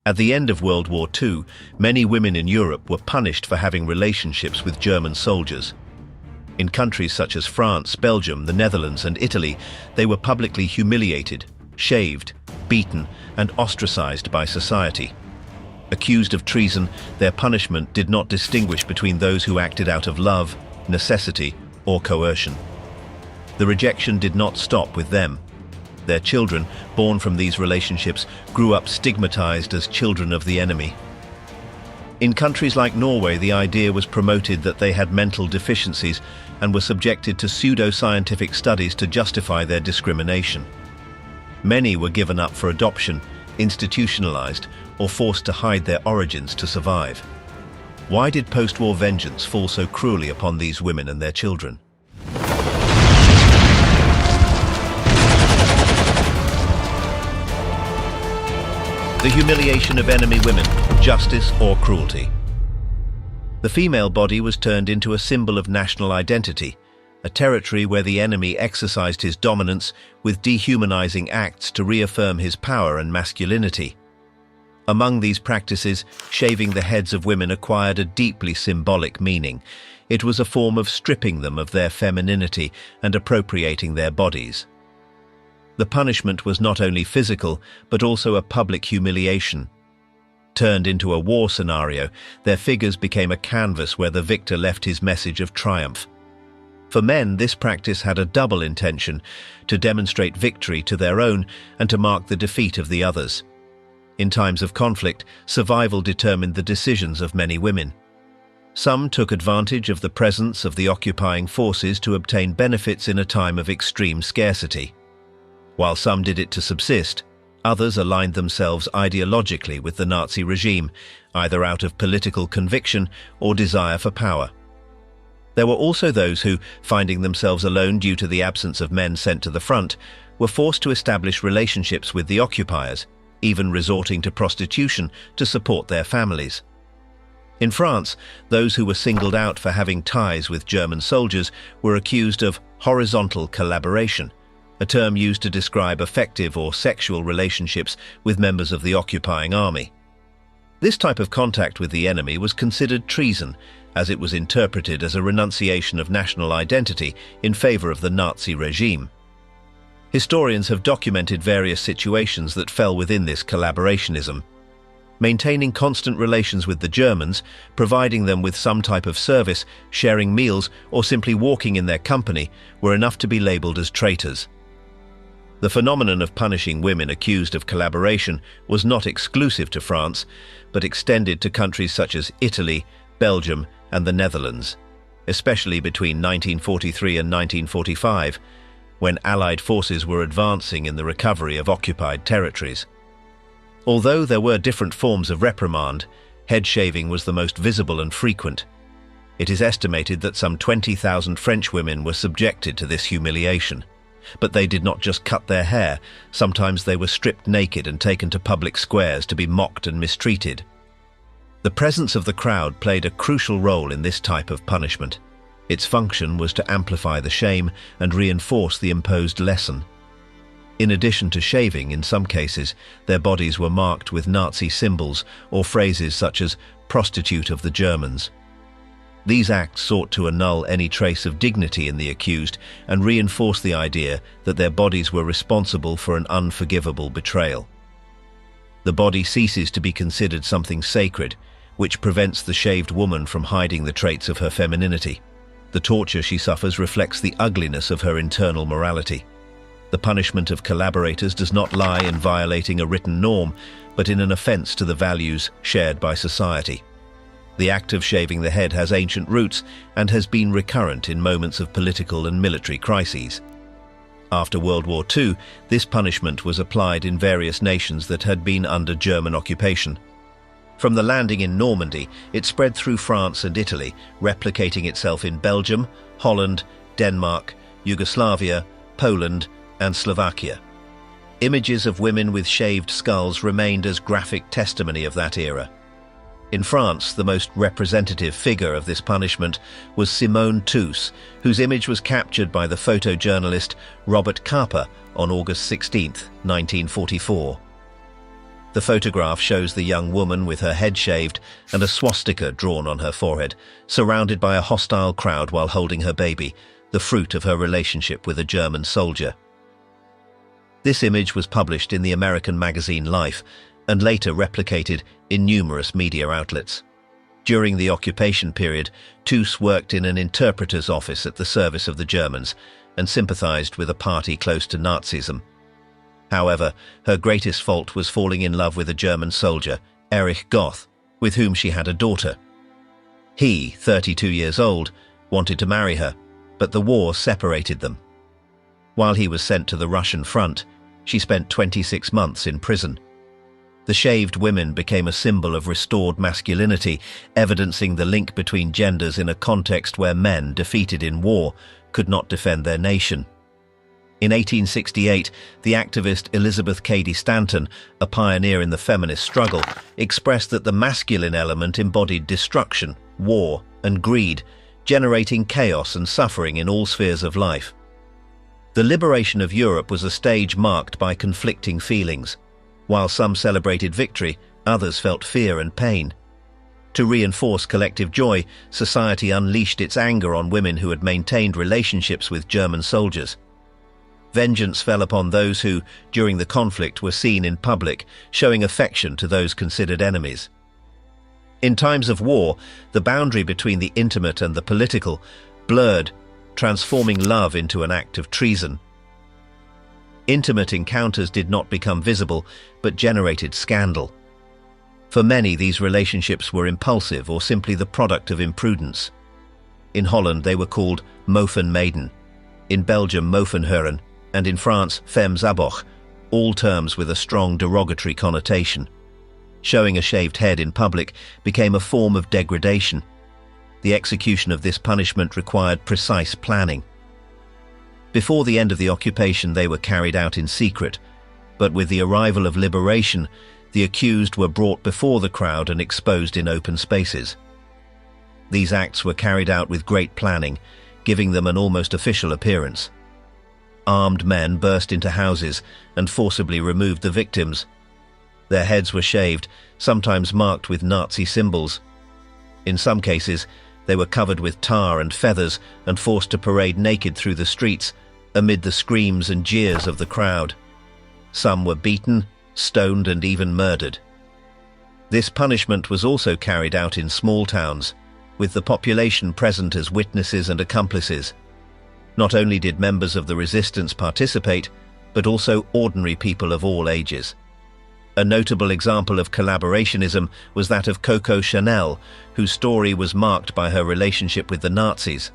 At the end of World War II, many women in Europe were punished for having relationships with German soldiers. In countries such as France, Belgium, the Netherlands, and Italy, they were publicly humiliated, shaved, beaten, and ostracized by society. Accused of treason, their punishment did not distinguish between those who acted out of love, necessity, or coercion. The rejection did not stop with them. Their children, born from these relationships, grew up stigmatized as children of the enemy. In countries like Norway, the idea was promoted that they had mental deficiencies and were subjected to pseudoscientific studies to justify their discrimination. Many were given up for adoption, institutionalized, or forced to hide their origins to survive. Why did post-war vengeance fall so cruelly upon these women and their children? The humiliation of enemy women, justice or cruelty. The female body was turned into a symbol of national identity, a territory where the enemy exercised his dominance with dehumanizing acts to reaffirm his power and masculinity. Among these practices, shaving the heads of women acquired a deeply symbolic meaning. It was a form of stripping them of their femininity and appropriating their bodies. The punishment was not only physical, but also a public humiliation. Turned into a war scenario, their figures became a canvas where the victor left his message of triumph. For men, this practice had a double intention: to demonstrate victory to their own and to mark the defeat of the others. In times of conflict, survival determined the decisions of many women. Some took advantage of the presence of the occupying forces to obtain benefits in a time of extreme scarcity. While some did it to subsist, others aligned themselves ideologically with the Nazi regime, either out of political conviction or desire for power. There were also those who, finding themselves alone due to the absence of men sent to the front, were forced to establish relationships with the occupiers, even resorting to prostitution to support their families. In France, those who were singled out for having ties with German soldiers were accused of horizontal collaboration, a term used to describe affective or sexual relationships with members of the occupying army. This type of contact with the enemy was considered treason, as it was interpreted as a renunciation of national identity in favor of the Nazi regime. Historians have documented various situations that fell within this collaborationism. Maintaining constant relations with the Germans, providing them with some type of service, sharing meals, or simply walking in their company were enough to be labeled as traitors. The phenomenon of punishing women accused of collaboration was not exclusive to France, but extended to countries such as Italy, Belgium, and the Netherlands, especially between 1943 and 1945, when Allied forces were advancing in the recovery of occupied territories. Although there were different forms of reprimand, head shaving was the most visible and frequent. It is estimated that some 20,000 French women were subjected to this humiliation. But they did not just cut their hair. Sometimes they were stripped naked and taken to public squares to be mocked and mistreated. The presence of the crowd played a crucial role in this type of punishment. Its function was to amplify the shame and reinforce the imposed lesson. In addition to shaving, in some cases, their bodies were marked with Nazi symbols or phrases such as "prostitute of the Germans." These acts sought to annul any trace of dignity in the accused and reinforce the idea that their bodies were responsible for an unforgivable betrayal. The body ceases to be considered something sacred, which prevents the shaved woman from hiding the traits of her femininity. The torture she suffers reflects the ugliness of her internal morality. The punishment of collaborators does not lie in violating a written norm, but in an offense to the values shared by society. The act of shaving the head has ancient roots and has been recurrent in moments of political and military crises. After World War II, this punishment was applied in various nations that had been under German occupation. From the landing in Normandy, it spread through France and Italy, replicating itself in Belgium, Holland, Denmark, Yugoslavia, Poland, and Slovakia. Images of women with shaved skulls remained as graphic testimony of that era. In France, the most representative figure of this punishment was Simone Tous, whose image was captured by the photojournalist Robert Capa on August 16, 1944. The photograph shows the young woman with her head shaved and a swastika drawn on her forehead, surrounded by a hostile crowd while holding her baby, the fruit of her relationship with a German soldier. This image was published in the American magazine Life and later replicated in numerous media outlets. During the occupation period, Toos worked in an interpreter's office at the service of the Germans and sympathized with a party close to Nazism. However, her greatest fault was falling in love with a German soldier, Erich Goth, with whom she had a daughter. He, 32 years old, wanted to marry her, but the war separated them. While he was sent to the Russian front, she spent 26 months in prison. The shaved women became a symbol of restored masculinity, evidencing the link between genders in a context where men, defeated in war, could not defend their nation. In 1868, the activist Elizabeth Cady Stanton, a pioneer in the feminist struggle, expressed that the masculine element embodied destruction, war, and greed, generating chaos and suffering in all spheres of life. The liberation of Europe was a stage marked by conflicting feelings. While some celebrated victory, others felt fear and pain. To reinforce collective joy, society unleashed its anger on women who had maintained relationships with German soldiers. Vengeance fell upon those who, during the conflict, were seen in public, showing affection to those considered enemies. In times of war, the boundary between the intimate and the political blurred, transforming love into an act of treason. Intimate encounters did not become visible, but generated scandal. For many, these relationships were impulsive or simply the product of imprudence. In Holland, they were called mofen maiden, in Belgium, movenhuren, and in France, femmes aboch, all terms with a strong derogatory connotation. Showing a shaved head in public became a form of degradation. The execution of this punishment required precise planning. Before the end of the occupation, they were carried out in secret, but with the arrival of liberation, the accused were brought before the crowd and exposed in open spaces. These acts were carried out with great planning, giving them an almost official appearance. Armed men burst into houses and forcibly removed the victims. Their heads were shaved, sometimes marked with Nazi symbols. In some cases, they were covered with tar and feathers and forced to parade naked through the streets, amid the screams and jeers of the crowd. Some were beaten, stoned, and even murdered. This punishment was also carried out in small towns, with the population present as witnesses and accomplices. Not only did members of the resistance participate, but also ordinary people of all ages. A notable example of collaborationism was that of Coco Chanel, whose story was marked by her relationship with the Nazis.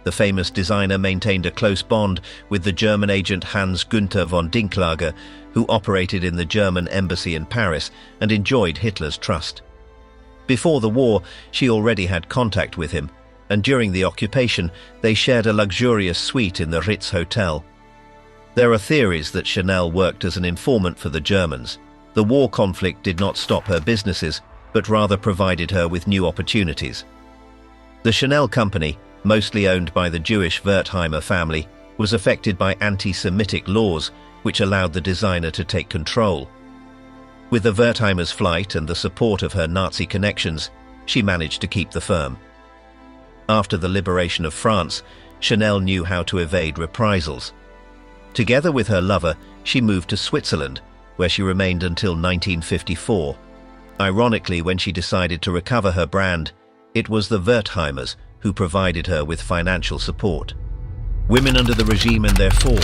The famous designer maintained a close bond with the German agent Hans Günther von Dinklage, who operated in the German embassy in Paris and enjoyed Hitler's trust. Before the war, she already had contact with him, and during the occupation, they shared a luxurious suite in the Ritz Hotel. There are theories that Chanel worked as an informant for the Germans. The war conflict did not stop her businesses, but rather provided her with new opportunities. The Chanel company, mostly owned by the Jewish Wertheimer family, was affected by anti-Semitic laws, which allowed the designer to take control. With the Wertheimers' flight and the support of her Nazi connections, she managed to keep the firm. After the liberation of France, Chanel knew how to evade reprisals. Together with her lover, she moved to Switzerland, where she remained until 1954. Ironically, when she decided to recover her brand, it was the Wertheimers who provided her with financial support. Women under the regime and their fall.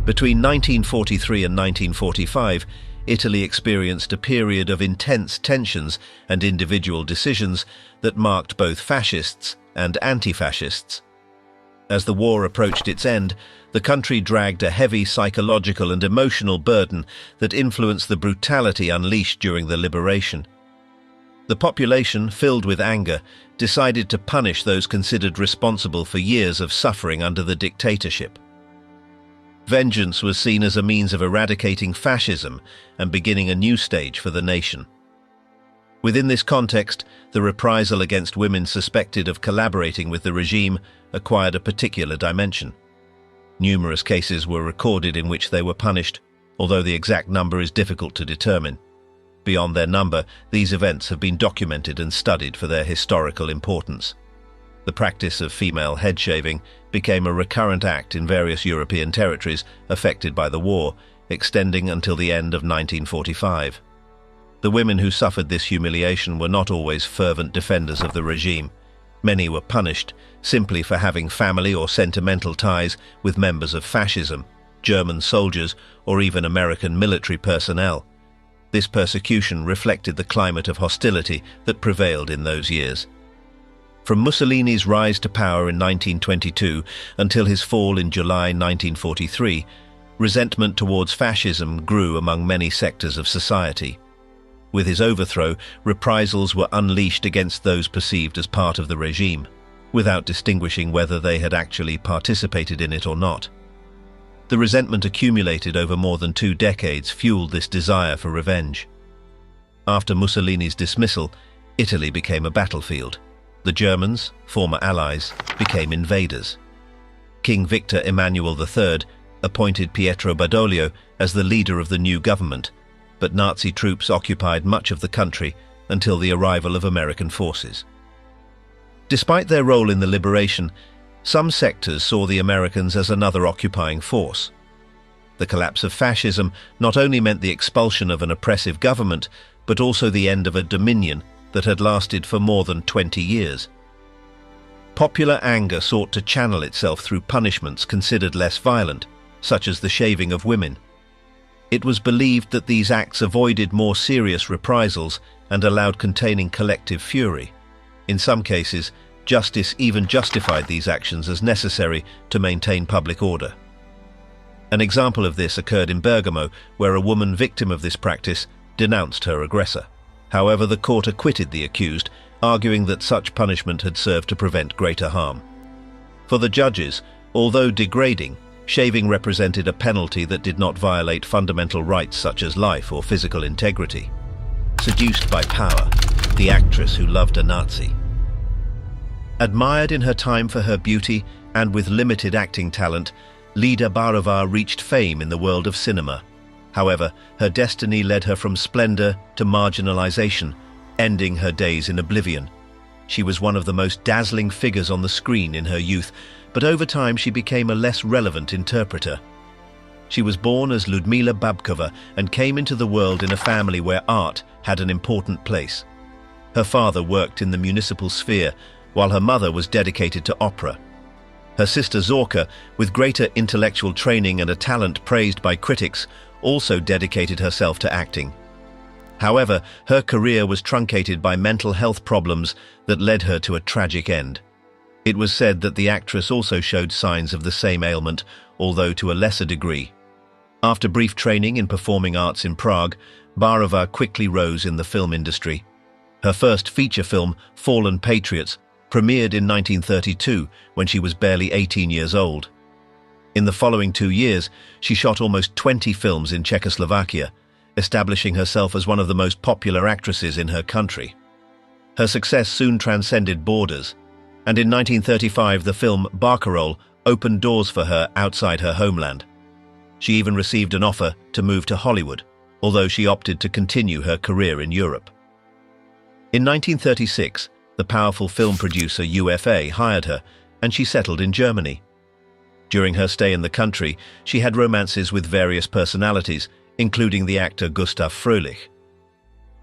Between 1943 and 1945, Italy experienced a period of intense tensions and individual decisions that marked both fascists and anti-fascists. As the war approached its end, the country dragged a heavy psychological and emotional burden that influenced the brutality unleashed during the liberation. The population, filled with anger, decided to punish those considered responsible for years of suffering under the dictatorship. Vengeance was seen as a means of eradicating fascism and beginning a new stage for the nation. Within this context, the reprisal against women suspected of collaborating with the regime acquired a particular dimension. Numerous cases were recorded in which they were punished, although the exact number is difficult to determine. Beyond their number, these events have been documented and studied for their historical importance. The practice of female head shaving became a recurrent act in various European territories affected by the war, extending until the end of 1945. The women who suffered this humiliation were not always fervent defenders of the regime. Many were punished simply for having family or sentimental ties with members of fascism, German soldiers, or even American military personnel. This persecution reflected the climate of hostility that prevailed in those years. From Mussolini's rise to power in 1922 until his fall in July 1943, resentment towards fascism grew among many sectors of society. With his overthrow, reprisals were unleashed against those perceived as part of the regime, without distinguishing whether they had actually participated in it or not. The resentment accumulated over more than 2 decades fueled this desire for revenge. After Mussolini's dismissal, Italy became a battlefield. The Germans, former allies, became invaders. King Victor Emmanuel III appointed Pietro Badoglio as the leader of the new government, but Nazi troops occupied much of the country until the arrival of American forces. Despite their role in the liberation, some sectors saw the Americans as another occupying force. The collapse of fascism not only meant the expulsion of an oppressive government, but also the end of a dominion that had lasted for more than 20 years. Popular anger sought to channel itself through punishments considered less violent, such as the shaving of women. It was believed that these acts avoided more serious reprisals and allowed containing collective fury. In some cases, justice even justified these actions as necessary to maintain public order. An example of this occurred in Bergamo, where a woman victim of this practice denounced her aggressor. However, the court acquitted the accused, arguing that such punishment had served to prevent greater harm. For the judges, although degrading, shaving represented a penalty that did not violate fundamental rights such as life or physical integrity. Seduced by power, the actress who loved a Nazi. Admired in her time for her beauty and with limited acting talent, Lida Baarova reached fame in the world of cinema. However, her destiny led her from splendor to marginalization, ending her days in oblivion. She was one of the most dazzling figures on the screen in her youth, but over time she became a less relevant interpreter. She was born as Lida Baarova and came into the world in a family where art had an important place. Her father worked in the municipal sphere, while her mother was dedicated to opera. Her sister Zorka, with greater intellectual training and a talent praised by critics, also dedicated herself to acting. However, her career was truncated by mental health problems that led her to a tragic end. It was said that the actress also showed signs of the same ailment, although to a lesser degree. After brief training in performing arts in Prague, Baarova quickly rose in the film industry. Her first feature film, Fallen Patriots, premiered in 1932 when she was barely 18 years old. In the following 2 years, she shot almost 20 films in Czechoslovakia, establishing herself as one of the most popular actresses in her country. Her success soon transcended borders, and in 1935 the film Barcarolle opened doors for her outside her homeland. She even received an offer to move to Hollywood, although she opted to continue her career in Europe. In 1936, the powerful film producer UFA hired her, and she settled in Germany. During her stay in the country, she had romances with various personalities, including the actor Gustav Fröhlich.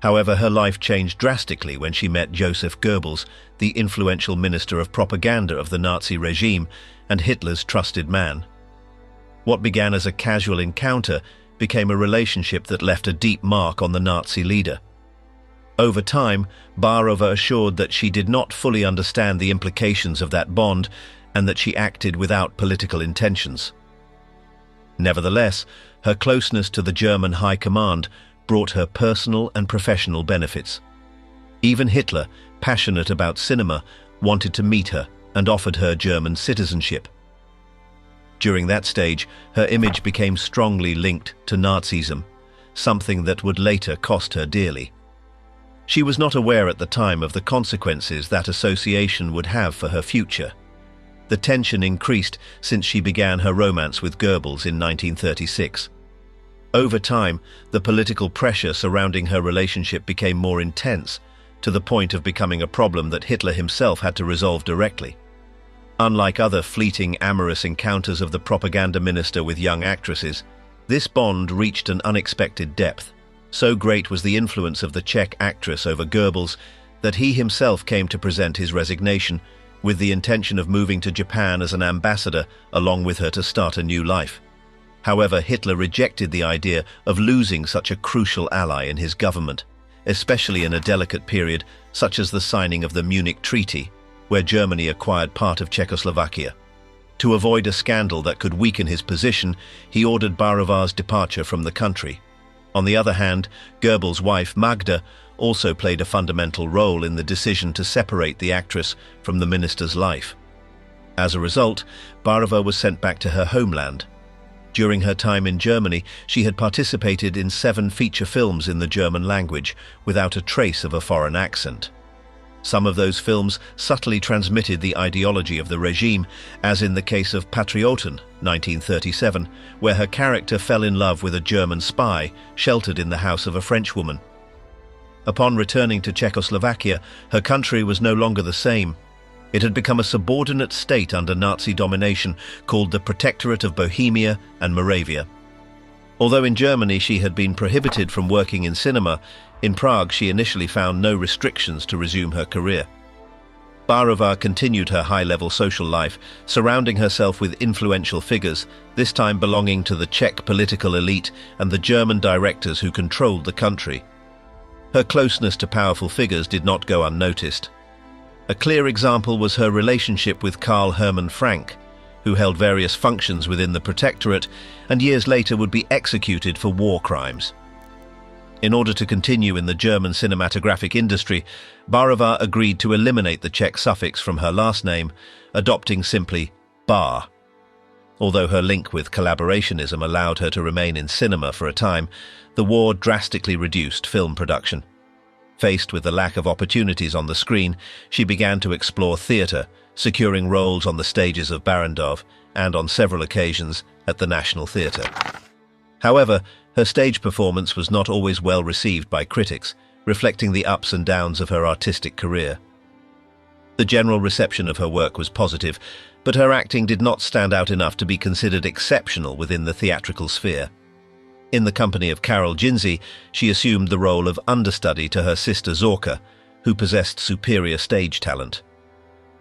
However, her life changed drastically when she met Joseph Goebbels, the influential minister of propaganda of the Nazi regime and Hitler's trusted man. What began as a casual encounter became a relationship that left a deep mark on the Nazi leader. Over time, Baarova assured that she did not fully understand the implications of that bond and that she acted without political intentions. Nevertheless, her closeness to the German High Command brought her personal and professional benefits. Even Hitler, passionate about cinema, wanted to meet her and offered her German citizenship. During that stage, her image became strongly linked to Nazism, something that would later cost her dearly. She was not aware at the time of the consequences that association would have for her future. The tension increased since she began her romance with Goebbels in 1936. Over time, the political pressure surrounding her relationship became more intense, to the point of becoming a problem that Hitler himself had to resolve directly. Unlike other fleeting amorous encounters of the propaganda minister with young actresses, this bond reached an unexpected depth. So great was the influence of the Czech actress over Goebbels that he himself came to present his resignation, with the intention of moving to Japan as an ambassador along with her to start a new life. However, Hitler rejected the idea of losing such a crucial ally in his government, especially in a delicate period such as the signing of the Munich Treaty, where Germany acquired part of Czechoslovakia. To avoid a scandal that could weaken his position, he ordered Baarova's departure from the country. On the other hand, Goebbels' wife Magda also played a fundamental role in the decision to separate the actress from the minister's life. As a result, Baarova was sent back to her homeland. During her time in Germany, she had participated in 7 feature films in the German language, without a trace of a foreign accent. Some of those films subtly transmitted the ideology of the regime, as in the case of Patrioten, 1937, where her character fell in love with a German spy sheltered in the house of a French woman. Upon returning to Czechoslovakia, her country was no longer the same. It had become a subordinate state under Nazi domination called the Protectorate of Bohemia and Moravia. Although in Germany she had been prohibited from working in cinema, in Prague she initially found no restrictions to resume her career. Baarova continued her high-level social life, surrounding herself with influential figures, this time belonging to the Czech political elite and the German directors who controlled the country. Her closeness to powerful figures did not go unnoticed. A clear example was her relationship with Karl Hermann Frank, who held various functions within the Protectorate and years later would be executed for war crimes. In order to continue in the German cinematographic industry, Baarova agreed to eliminate the Czech suffix from her last name, adopting simply Bar. Although her link with collaborationism allowed her to remain in cinema for a time, the war drastically reduced film production. Faced with the lack of opportunities on the screen, she began to explore theatre, securing roles on the stages of Barrandov and on several occasions at the National Theatre. However, her stage performance was not always well received by critics, reflecting the ups and downs of her artistic career. The general reception of her work was positive, but her acting did not stand out enough to be considered exceptional within the theatrical sphere. In the company of Karol Jinsy, she assumed the role of understudy to her sister Zorka, who possessed superior stage talent.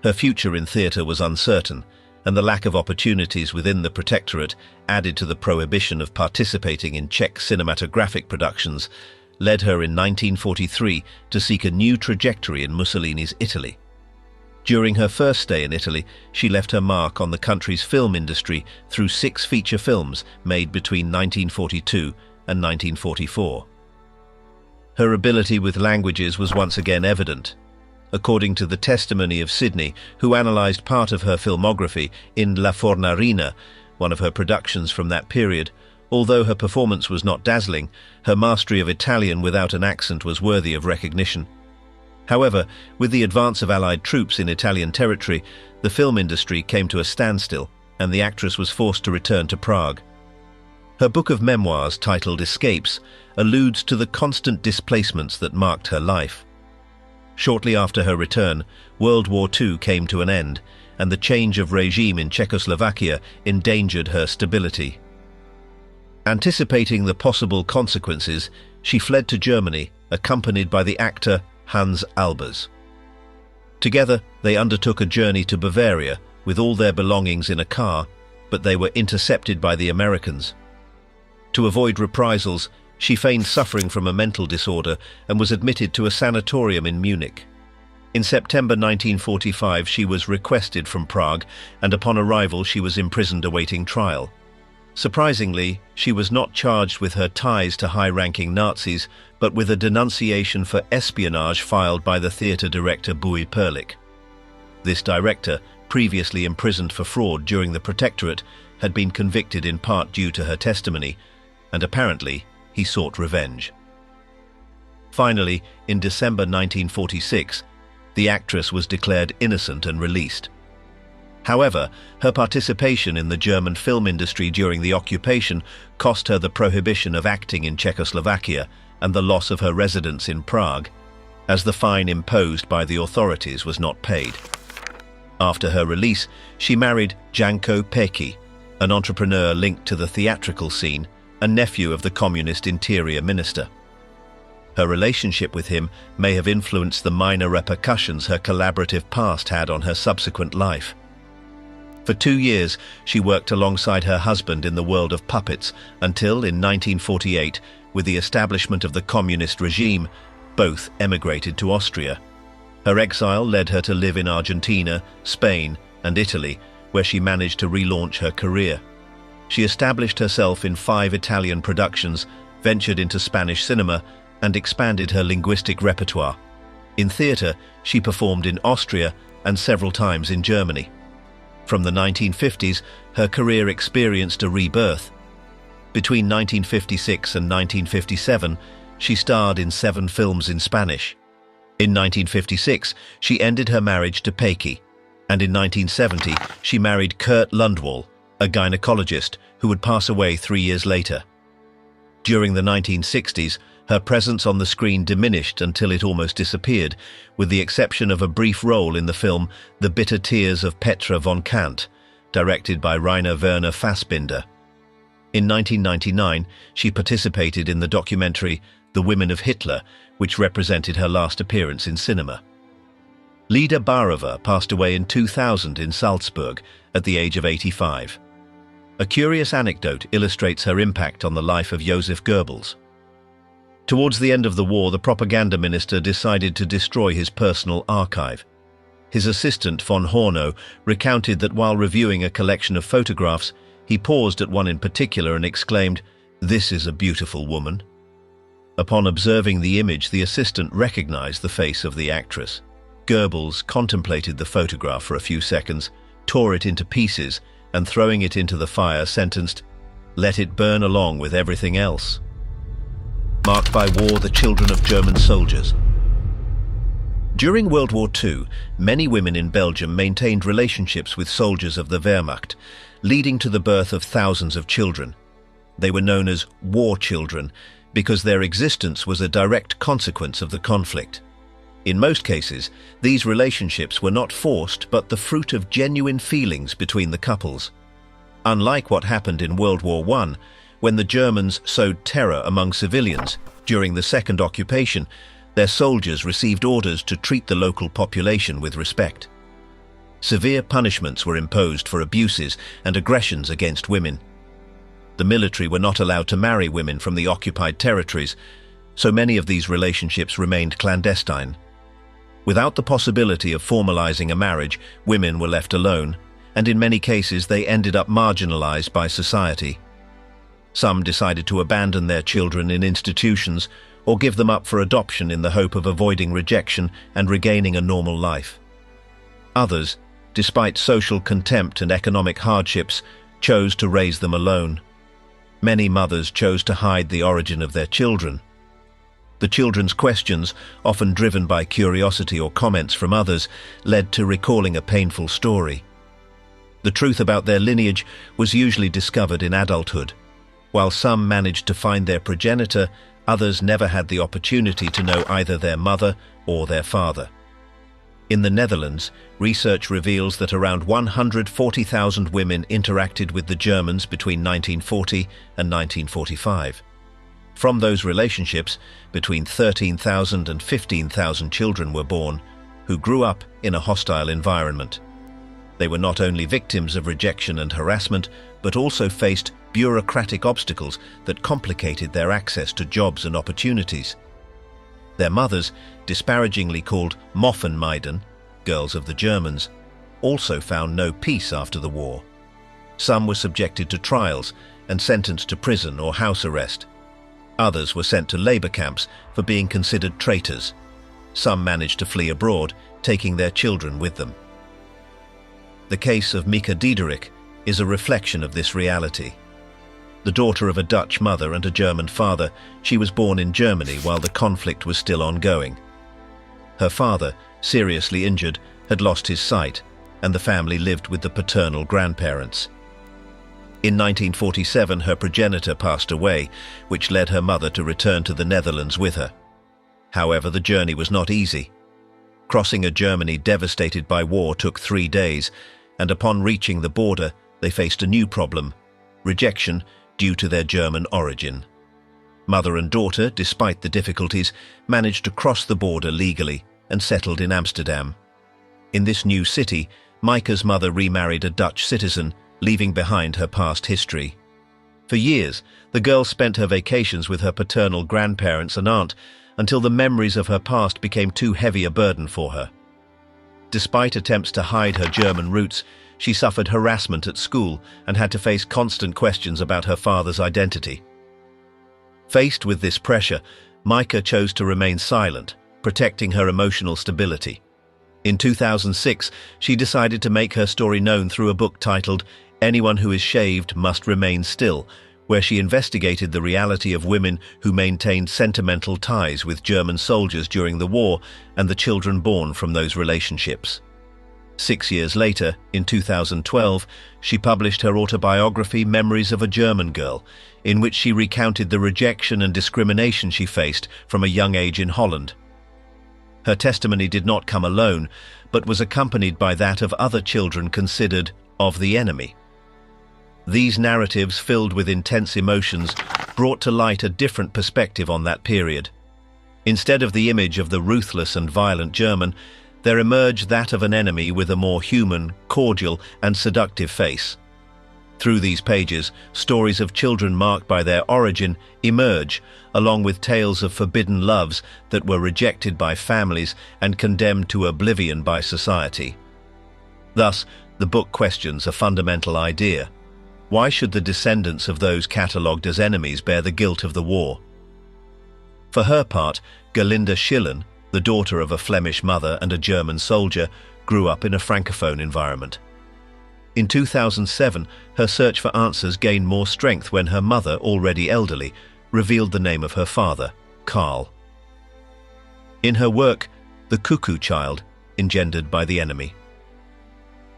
Her future in theatre was uncertain, and the lack of opportunities within the Protectorate, added to the prohibition of participating in Czech cinematographic productions, led her in 1943 to seek a new trajectory in Mussolini's Italy. During her first stay in Italy, she left her mark on the country's film industry through 6 feature films made between 1942 and 1944. Her ability with languages was once again evident. According to the testimony of Sidney, who analysed part of her filmography in La Fornarina, one of her productions from that period, although her performance was not dazzling, her mastery of Italian without an accent was worthy of recognition. However, with the advance of Allied troops in Italian territory, the film industry came to a standstill, and the actress was forced to return to Prague. Her book of memoirs, titled Escapes, alludes to the constant displacements that marked her life. Shortly after her return, World War II came to an end, and the change of regime in Czechoslovakia endangered her stability. Anticipating the possible consequences, she fled to Germany, accompanied by the actor Hans Albers. Together, they undertook a journey to Bavaria with all their belongings in a car, but they were intercepted by the Americans. To avoid reprisals, she feigned suffering from a mental disorder and was admitted to a sanatorium in Munich. In September 1945, she was requested from Prague, and upon arrival she was imprisoned awaiting trial. Surprisingly, she was not charged with her ties to high-ranking Nazis, but with a denunciation for espionage filed by the theatre director WWII Perlich. This director, previously imprisoned for fraud during the Protectorate, had been convicted in part due to her testimony, and apparently he sought revenge. Finally, in December 1946, the actress was declared innocent and released. However, her participation in the German film industry during the occupation cost her the prohibition of acting in Czechoslovakia and the loss of her residence in Prague, as the fine imposed by the authorities was not paid. After her release, she married Janko Peki, an entrepreneur linked to the theatrical scene, a nephew of the communist interior minister. Her relationship with him may have influenced the minor repercussions her collaborative past had on her subsequent life. For 2 years, she worked alongside her husband in the world of puppets until, in 1948, with the establishment of the communist regime, both emigrated to Austria. Her exile led her to live in Argentina, Spain, and Italy, where she managed to relaunch her career. She established herself in 5 Italian productions, ventured into Spanish cinema, and expanded her linguistic repertoire. In theatre, she performed in Austria and several times in Germany. From the 1950s, her career experienced a rebirth. Between 1956 and 1957, she starred in 7 films in Spanish. In 1956, she ended her marriage to Peki, and in 1970, she married Kurt Lundwall, a gynecologist who would pass away 3 years later. During the 1960s, her presence on the screen diminished until it almost disappeared, with the exception of a brief role in the film The Bitter Tears of Petra von Kant, directed by Rainer Werner Fassbinder. In 1999, she participated in the documentary The Women of Hitler, which represented her last appearance in cinema. Lida Baarova passed away in 2000 in Salzburg at the age of 85. A curious anecdote illustrates her impact on the life of Joseph Goebbels. Towards the end of the war, the propaganda minister decided to destroy his personal archive. His assistant, von Hornow, recounted that while reviewing a collection of photographs, he paused at one in particular and exclaimed, "This is a beautiful woman." Upon observing the image, the assistant recognized the face of the actress. Goebbels contemplated the photograph for a few seconds, tore it into pieces, and throwing it into the fire, sentenced, "Let it burn along with everything else." Marked by war, the children of German soldiers. During World War II, many women in Belgium maintained relationships with soldiers of the Wehrmacht, leading to the birth of thousands of children. They were known as war children because their existence was a direct consequence of the conflict. In most cases, these relationships were not forced but the fruit of genuine feelings between the couples. Unlike what happened in World War I, when the Germans sowed terror among civilians during the second occupation, their soldiers received orders to treat the local population with respect. Severe punishments were imposed for abuses and aggressions against women. The military were not allowed to marry women from the occupied territories, so many of these relationships remained clandestine. Without the possibility of formalizing a marriage, women were left alone, and in many cases they ended up marginalized by society. Some decided to abandon their children in institutions or give them up for adoption in the hope of avoiding rejection and regaining a normal life. Others, despite social contempt and economic hardships, chose to raise them alone. Many mothers chose to hide the origin of their children. The children's questions, often driven by curiosity or comments from others, led to recalling a painful story. The truth about their lineage was usually discovered in adulthood. While some managed to find their progenitor, others never had the opportunity to know either their mother or their father. In the Netherlands, research reveals that around 140,000 women interacted with the Germans between 1940 and 1945. From those relationships, between 13,000 and 15,000 children were born, who grew up in a hostile environment. They were not only victims of rejection and harassment, but also faced bureaucratic obstacles that complicated their access to jobs and opportunities. Their mothers, disparagingly called Moffenmeiden, girls of the Germans, also found no peace after the war. Some were subjected to trials and sentenced to prison or house arrest. Others were sent to labor camps for being considered traitors. Some managed to flee abroad, taking their children with them. The case of Mika Diederik is a reflection of this reality. The daughter of a Dutch mother and a German father, she was born in Germany while the conflict was still ongoing. Her father, seriously injured, had lost his sight, and the family lived with the paternal grandparents. In 1947, her progenitor passed away, which led her mother to return to the Netherlands with her. However, the journey was not easy. Crossing a Germany devastated by war took 3 days, and upon reaching the border, they faced a new problem: rejection due to their German origin. Mother and daughter, despite the difficulties, managed to cross the border legally and settled in Amsterdam. In this new city, Maaike's mother remarried a Dutch citizen, leaving behind her past history. For years, the girl spent her vacations with her paternal grandparents and aunt until the memories of her past became too heavy a burden for her. Despite attempts to hide her German roots, she suffered harassment at school and had to face constant questions about her father's identity. Faced with this pressure, Maaike chose to remain silent, protecting her emotional stability. In 2006, she decided to make her story known through a book titled "Anyone Who Is Shaved Must Remain Still," where she investigated the reality of women who maintained sentimental ties with German soldiers during the war and the children born from those relationships. 6 years later, in 2012, she published her autobiography Memories of a German Girl, in which she recounted the rejection and discrimination she faced from a young age in Holland. Her testimony did not come alone, but was accompanied by that of other children considered of the enemy. These narratives, filled with intense emotions, brought to light a different perspective on that period. Instead of the image of the ruthless and violent German, there emerged that of an enemy with a more human, cordial, and seductive face. Through these pages, stories of children marked by their origin emerge, along with tales of forbidden loves that were rejected by families and condemned to oblivion by society. Thus, the book questions a fundamental idea. Why should the descendants of those catalogued as enemies bear the guilt of the war? For her part, Gerlinde Schillen, the daughter of a Flemish mother and a German soldier, grew up in a francophone environment. In 2007, her search for answers gained more strength when her mother, already elderly, revealed the name of her father, Karl. In her work, The Cuckoo Child, Engendered by the Enemy,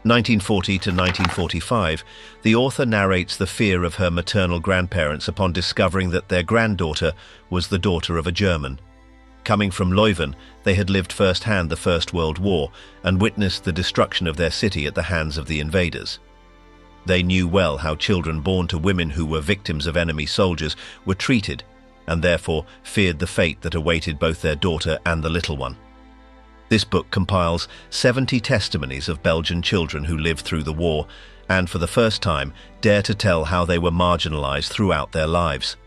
1940 to 1945, the author narrates the fear of her maternal grandparents upon discovering that their granddaughter was the daughter of a German. Coming from Leuven, they had lived firsthand the First World War and witnessed the destruction of their city at the hands of the invaders. They knew well how children born to women who were victims of enemy soldiers were treated, and therefore feared the fate that awaited both their daughter and the little one. This book compiles 70 testimonies of Belgian children who lived through the war and, for the first time, dare to tell how they were marginalized throughout their lives.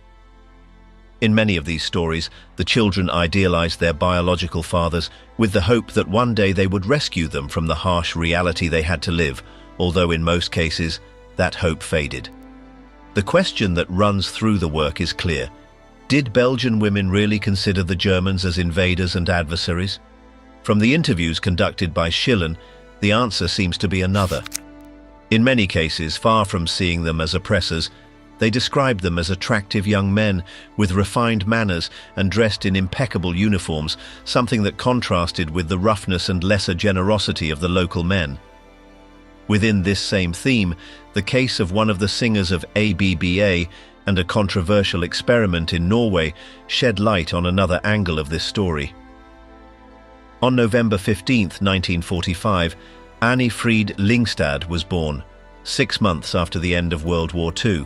In many of these stories, the children idealized their biological fathers with the hope that one day they would rescue them from the harsh reality they had to live, although in most cases, that hope faded. The question that runs through the work is clear. Did Belgian women really consider the Germans as invaders and adversaries? From the interviews conducted by Schillen, the answer seems to be another. In many cases, far from seeing them as oppressors, they described them as attractive young men with refined manners and dressed in impeccable uniforms, something that contrasted with the roughness and lesser generosity of the local men. Within this same theme, the case of one of the singers of ABBA and a controversial experiment in Norway shed light on another angle of this story. On November 15, 1945, Annie Fried Lyngstad was born, 6 months after the end of World War II.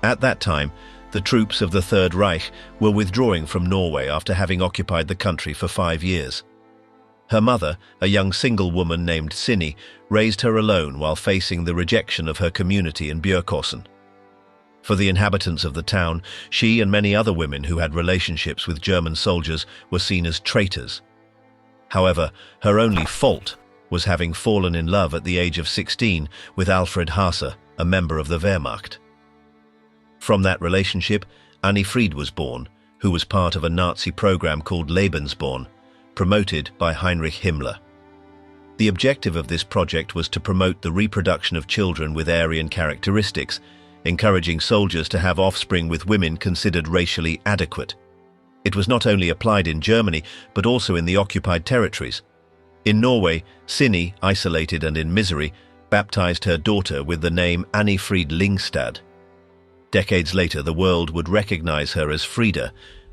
At that time, the troops of the Third Reich were withdrawing from Norway after having occupied the country for 5 years. Her mother, a young single woman named Sinni, raised her alone while facing the rejection of her community in Bjørkåsen. For the inhabitants of the town, she and many other women who had relationships with German soldiers were seen as traitors. However, her only fault was having fallen in love at the age of 16 with Alfred Haase, a member of the Wehrmacht. From that relationship, Annie Fried was born, who was part of a Nazi program called Lebensborn, promoted by Heinrich Himmler. The objective of this project was to promote the reproduction of children with Aryan characteristics, encouraging soldiers to have offspring with women considered racially adequate. It was not only applied in Germany, but also in the occupied territories. In Norway, Sini, isolated and in misery, baptized her daughter with the name Anni-Frid Lyngstad. Decades later, the world would recognize her as Frida,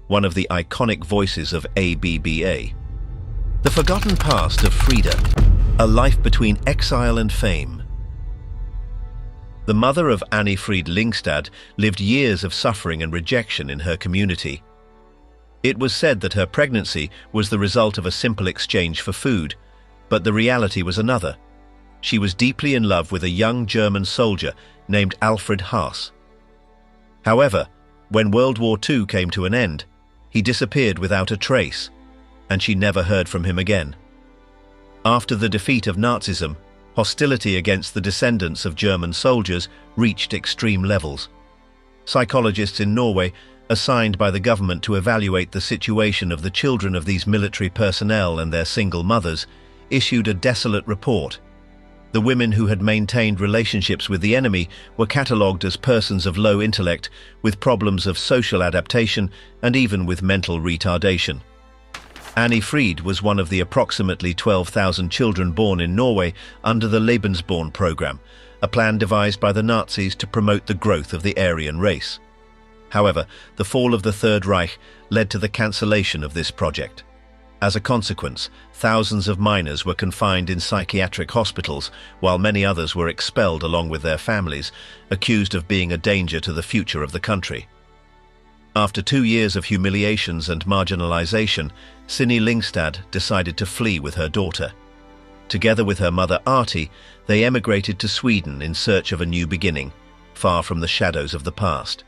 one of the iconic voices of ABBA. The forgotten past of Frida, a life between exile and fame. The mother of Anni-Frid Lyngstad lived years of suffering and rejection in her community. It was said that her pregnancy was the result of a simple exchange for food, but the reality was another. She was deeply in love with a young German soldier named Alfred Haas. However, when World War II came to an end, he disappeared without a trace, and she never heard from him again. After the defeat of Nazism, hostility against the descendants of German soldiers reached extreme levels. Psychologists in Norway, assigned by the government to evaluate the situation of the children of these military personnel and their single mothers, issued a desolate report. The women who had maintained relationships with the enemy were catalogued as persons of low intellect, with problems of social adaptation and even with mental retardation. Anni-Frid was one of the approximately 12,000 children born in Norway under the Lebensborn program, a plan devised by the Nazis to promote the growth of the Aryan race. However, the fall of the Third Reich led to the cancellation of this project. As a consequence, thousands of minors were confined in psychiatric hospitals, while many others were expelled along with their families, accused of being a danger to the future of the country. After 2 years of humiliations and marginalization, Sini Lyngstad decided to flee with her daughter. Together with her mother Arti, they emigrated to Sweden in search of a new beginning, far from the shadows of the past.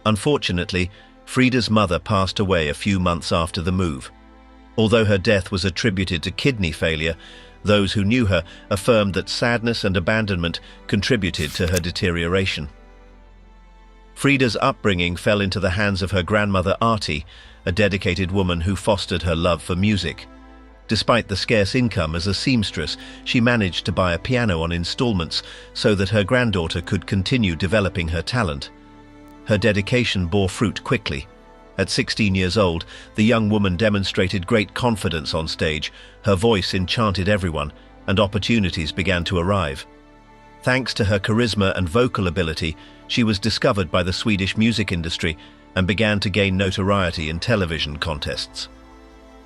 Unfortunately, Frida's mother passed away a few months after the move. Although her death was attributed to kidney failure, those who knew her affirmed that sadness and abandonment contributed to her deterioration. Frida's upbringing fell into the hands of her grandmother Arti, a dedicated woman who fostered her love for music. Despite the scarce income as a seamstress, she managed to buy a piano on installments so that her granddaughter could continue developing her talent. Her dedication bore fruit quickly. At 16 years old, the young woman demonstrated great confidence on stage, her voice enchanted everyone, and opportunities began to arrive. Thanks to her charisma and vocal ability, she was discovered by the Swedish music industry and began to gain notoriety in television contests.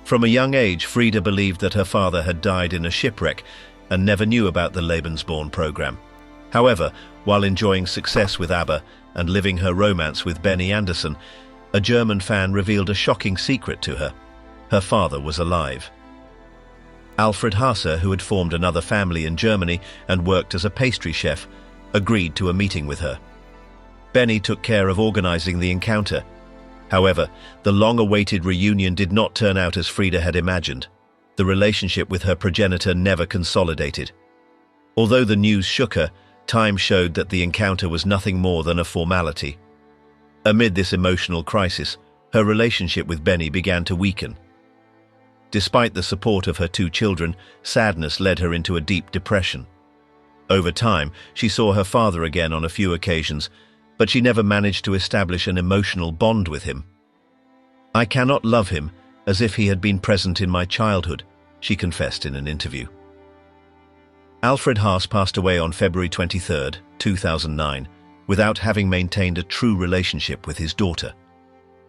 From a young age, Frida believed that her father had died in a shipwreck and never knew about the Lebensborn program. However, while enjoying success with ABBA and living her romance with Benny Andersson, a German fan revealed a shocking secret to her. Her father was alive. Alfred Haas, who had formed another family in Germany and worked as a pastry chef, agreed to a meeting with her. Benny took care of organizing the encounter. However, the long-awaited reunion did not turn out as Frida had imagined. The relationship with her progenitor never consolidated. Although the news shook her, time showed that the encounter was nothing more than a formality. Amid this emotional crisis, her relationship with Benny began to weaken. Despite the support of her 2 children, sadness led her into a deep depression. Over time, she saw her father again on a few occasions, but she never managed to establish an emotional bond with him. "I cannot love him as if he had been present in my childhood," she confessed in an interview. Alfred Haas passed away on February 23, 2009, without having maintained a true relationship with his daughter.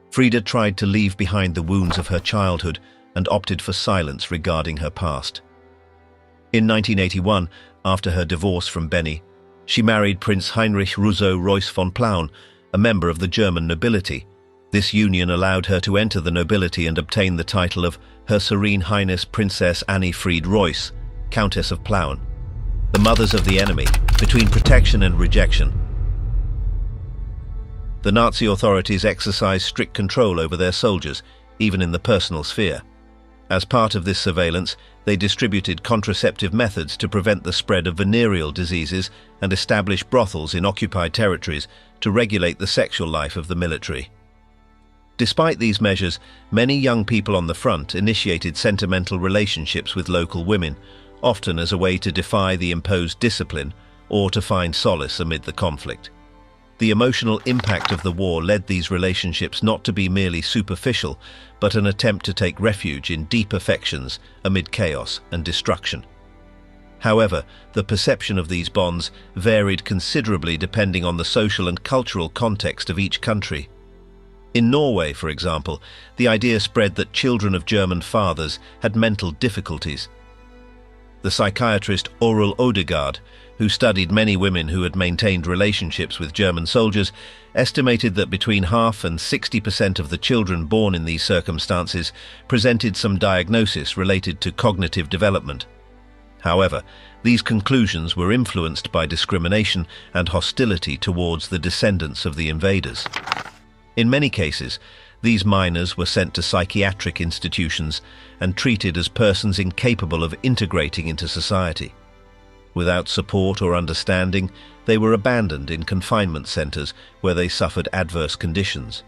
Frida tried to leave behind the wounds of her childhood and opted for silence regarding her past. In 1981, after her divorce from Benny, she married Prince Heinrich Rousseau-Reuss von Plauen, a member of the German nobility. This union allowed her to enter the nobility and obtain the title of Her Serene Highness Princess Anni-Frid Reuss, Countess of Plauen. The mothers of the enemy, between protection and rejection. The Nazi authorities exercised strict control over their soldiers, even in the personal sphere. As part of this surveillance, they distributed contraceptive methods to prevent the spread of venereal diseases and established brothels in occupied territories to regulate the sexual life of the military. Despite these measures, many young people on the front initiated sentimental relationships with local women, often as a way to defy the imposed discipline or to find solace amid the conflict. The emotional impact of the war led these relationships not to be merely superficial, but an attempt to take refuge in deep affections amid chaos and destruction. However, the perception of these bonds varied considerably depending on the social and cultural context of each country. In Norway, for example, the idea spread that children of German fathers had mental difficulties. The psychiatrist Aurel Odegaard, who studied many women who had maintained relationships with German soldiers, estimated that between half and 60% of the children born in these circumstances presented some diagnosis related to cognitive development. However, these conclusions were influenced by discrimination and hostility towards the descendants of the invaders. In many cases, these minors were sent to psychiatric institutions and treated as persons incapable of integrating into society. Without support or understanding, they were abandoned in confinement centers where they suffered adverse conditions.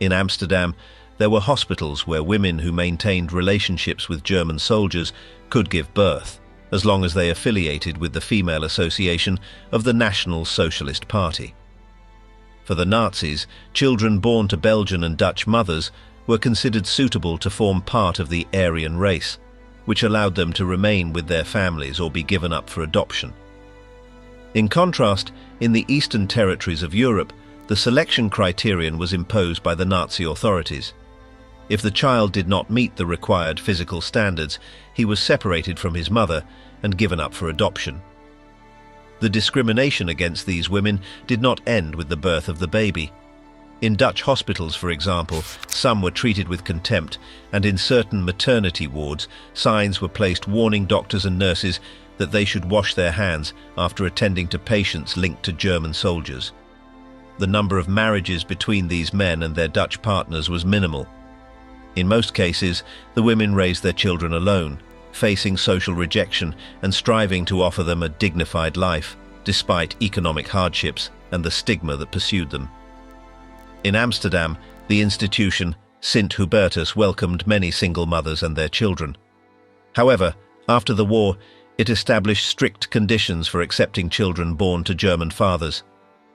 In Amsterdam, there were hospitals where women who maintained relationships with German soldiers could give birth, as long as they affiliated with the female association of the National Socialist Party. For the Nazis, children born to Belgian and Dutch mothers were considered suitable to form part of the Aryan race, which allowed them to remain with their families or be given up for adoption. In contrast, in the eastern territories of Europe, the selection criterion was imposed by the Nazi authorities. If the child did not meet the required physical standards, he was separated from his mother and given up for adoption. The discrimination against these women did not end with the birth of the baby. In Dutch hospitals, for example, some were treated with contempt, and in certain maternity wards, signs were placed warning doctors and nurses that they should wash their hands after attending to patients linked to German soldiers. The number of marriages between these men and their Dutch partners was minimal. In most cases, the women raised their children alone, facing social rejection and striving to offer them a dignified life, despite economic hardships and the stigma that pursued them. In Amsterdam, the institution Sint Hubertus welcomed many single mothers and their children. However, after the war, it established strict conditions for accepting children born to German fathers.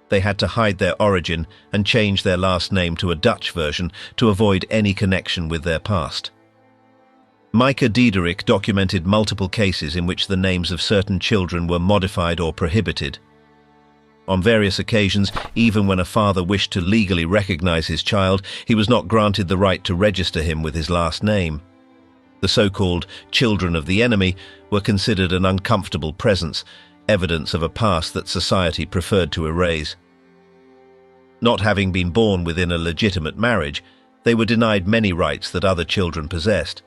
They had to hide their origin and change their last name to a Dutch version to avoid any connection with their past. Maaike Diederik documented multiple cases in which the names of certain children were modified or prohibited. On various occasions, even when a father wished to legally recognize his child, he was not granted the right to register him with his last name. The so-called children of the enemy were considered an uncomfortable presence, evidence of a past that society preferred to erase. Not having been born within a legitimate marriage, they were denied many rights that other children possessed.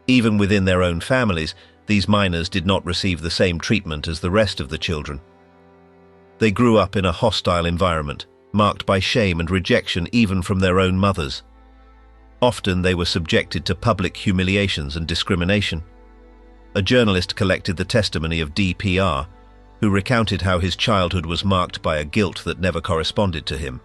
Even within their own families, these minors did not receive the same treatment as the rest of the children. They grew up in a hostile environment, marked by shame and rejection even from their own mothers. Often they were subjected to public humiliations and discrimination. A journalist collected the testimony of DPR, who recounted how his childhood was marked by a guilt that never corresponded to him.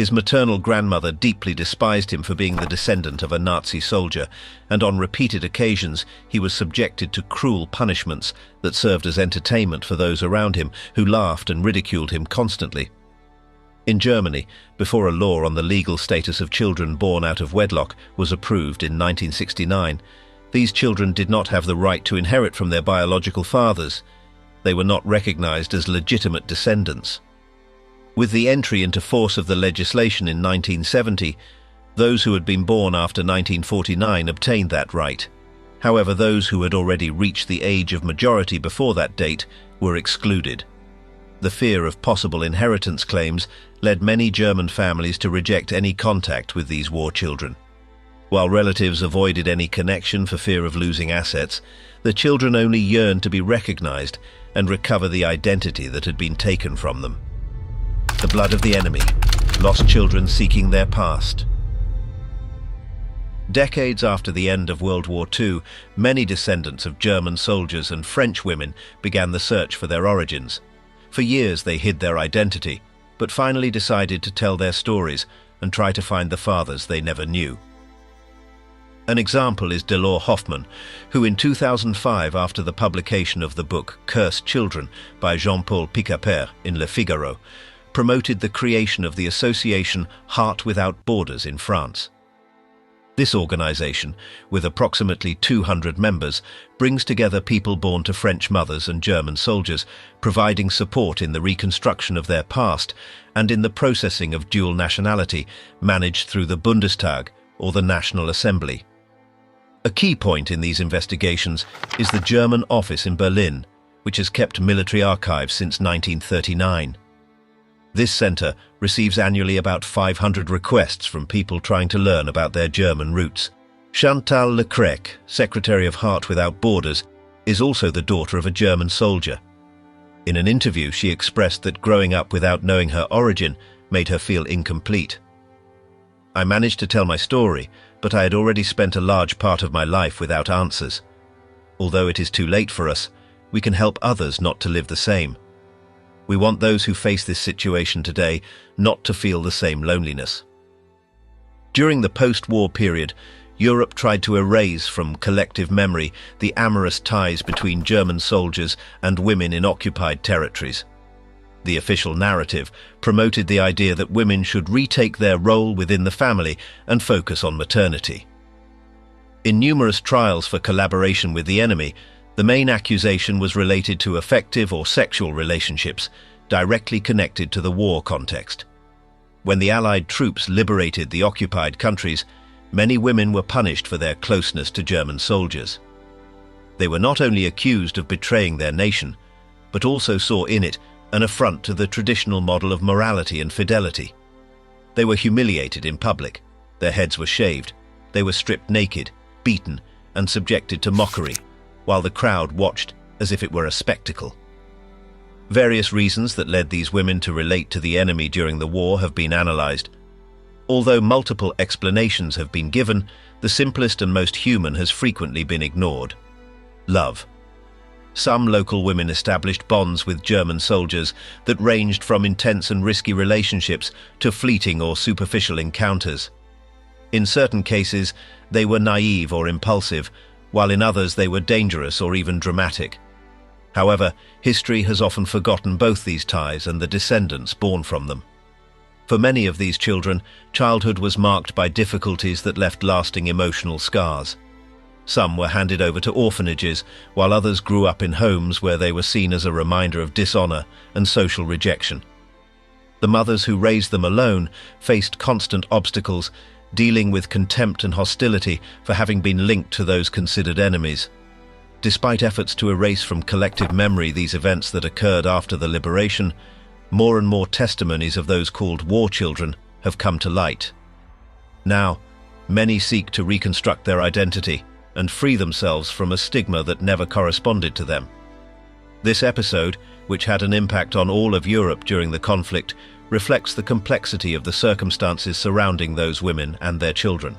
His maternal grandmother deeply despised him for being the descendant of a Nazi soldier, and on repeated occasions he was subjected to cruel punishments that served as entertainment for those around him who laughed and ridiculed him constantly. In Germany, before a law on the legal status of children born out of wedlock was approved in 1969, these children did not have the right to inherit from their biological fathers. They were not recognized as legitimate descendants. With the entry into force of the legislation in 1970, those who had been born after 1949 obtained that right. However, those who had already reached the age of majority before that date were excluded. The fear of possible inheritance claims led many German families to reject any contact with these war children. While relatives avoided any connection for fear of losing assets, the children only yearned to be recognized and recover the identity that had been taken from them. The blood of the enemy, lost children seeking their past. Decades after the end of World War II, many descendants of German soldiers and French women began the search for their origins. For years they hid their identity, but finally decided to tell their stories and try to find the fathers they never knew. An example is Delors Hoffmann, who in 2005, after the publication of the book Cursed Children by Jean-Paul Picaper in Le Figaro, promoted the creation of the association Heart Without Borders in France. This organization, with approximately 200 members, brings together people born to French mothers and German soldiers, providing support in the reconstruction of their past and in the processing of dual nationality, managed through the Bundestag, or the National Assembly. A key point in these investigations is the German office in Berlin, which has kept military archives since 1939. This center receives annually about 500 requests from people trying to learn about their German roots. Chantal Leclerc, Secretary of Heart Without Borders, is also the daughter of a German soldier. In an interview, she expressed that growing up without knowing her origin made her feel incomplete. "I managed to tell my story, but I had already spent a large part of my life without answers. Although it is too late for us, we can help others not to live the same. We want those who face this situation today not to feel the same loneliness." During the post-war period, Europe tried to erase from collective memory the amorous ties between German soldiers and women in occupied territories. The official narrative promoted the idea that women should retake their role within the family and focus on maternity. In numerous trials for collaboration with the enemy, the main accusation was related to affective or sexual relationships, directly connected to the war context. When the Allied troops liberated the occupied countries, many women were punished for their closeness to German soldiers. They were not only accused of betraying their nation, but also saw in it an affront to the traditional model of morality and fidelity. They were humiliated in public, their heads were shaved, they were stripped naked, beaten, and subjected to mockery, while the crowd watched as if it were a spectacle. Various reasons that led these women to relate to the enemy during the war have been analyzed. Although multiple explanations have been given, the simplest and most human has frequently been ignored: love. Some local women established bonds with German soldiers that ranged from intense and risky relationships to fleeting or superficial encounters. In certain cases, they were naive or impulsive, while in others they were dangerous or even dramatic. However, history has often forgotten both these ties and the descendants born from them. For many of these children, childhood was marked by difficulties that left lasting emotional scars. Some were handed over to orphanages, while others grew up in homes where they were seen as a reminder of dishonor and social rejection. The mothers who raised them alone faced constant obstacles, dealing with contempt and hostility for having been linked to those considered enemies. Despite efforts to erase from collective memory these events that occurred after the liberation, more and more testimonies of those called war children have come to light. Now, many seek to reconstruct their identity and free themselves from a stigma that never corresponded to them. This episode, which had an impact on all of Europe during the conflict, reflects the complexity of the circumstances surrounding those women and their children.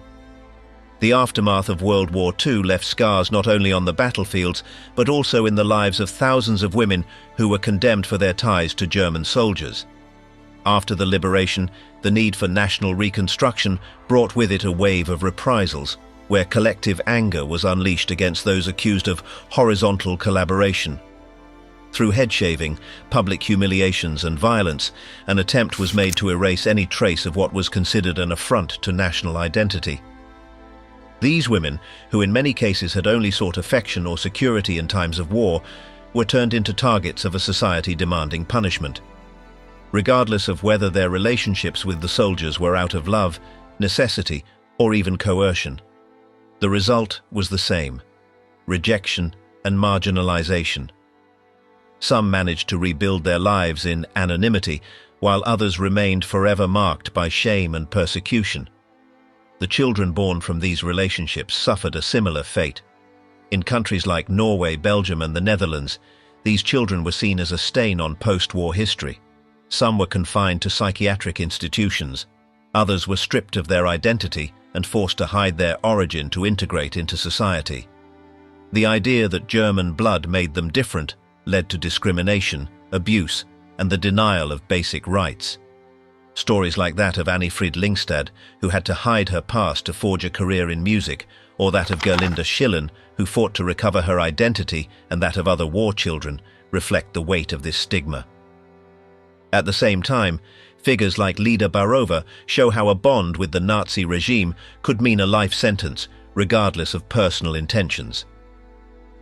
The aftermath of World War II left scars not only on the battlefields, but also in the lives of thousands of women who were condemned for their ties to German soldiers. After the liberation, the need for national reconstruction brought with it a wave of reprisals, where collective anger was unleashed against those accused of horizontal collaboration. Through head-shaving, public humiliations and violence, an attempt was made to erase any trace of what was considered an affront to national identity. These women, who in many cases had only sought affection or security in times of war, were turned into targets of a society demanding punishment. Regardless of whether their relationships with the soldiers were out of love, necessity, or even coercion. The result was the same: rejection and marginalization. Some managed to rebuild their lives in anonymity, while others remained forever marked by shame and persecution. The children born from these relationships suffered a similar fate. In countries like Norway, Belgium, and the Netherlands, these children were seen as a stain on post-war history. Some were confined to psychiatric institutions. Others were stripped of their identity and forced to hide their origin to integrate into society. The idea that German blood made them different led to discrimination, abuse, and the denial of basic rights. Stories like that of Annie-Frid Lyngstad, who had to hide her past to forge a career in music, or that of Gerlinde Schillen, who fought to recover her identity, and that of other war children, reflect the weight of this stigma. At the same time, figures like Lida Baarova show how a bond with the Nazi regime could mean a life sentence, regardless of personal intentions.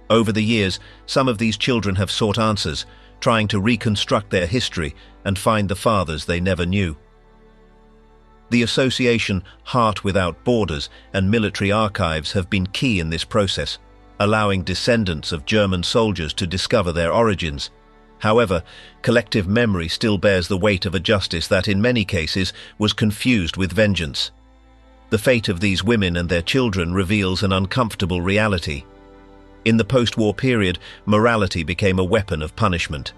Over the years, some of these children have sought answers, trying to reconstruct their history and find the fathers they never knew. The association Heart Without Borders and military archives have been key in this process, allowing descendants of German soldiers to discover their origins. However, collective memory still bears the weight of a justice that, in many cases, was confused with vengeance. The fate of these women and their children reveals an uncomfortable reality. In the post-war period, morality became a weapon of punishment.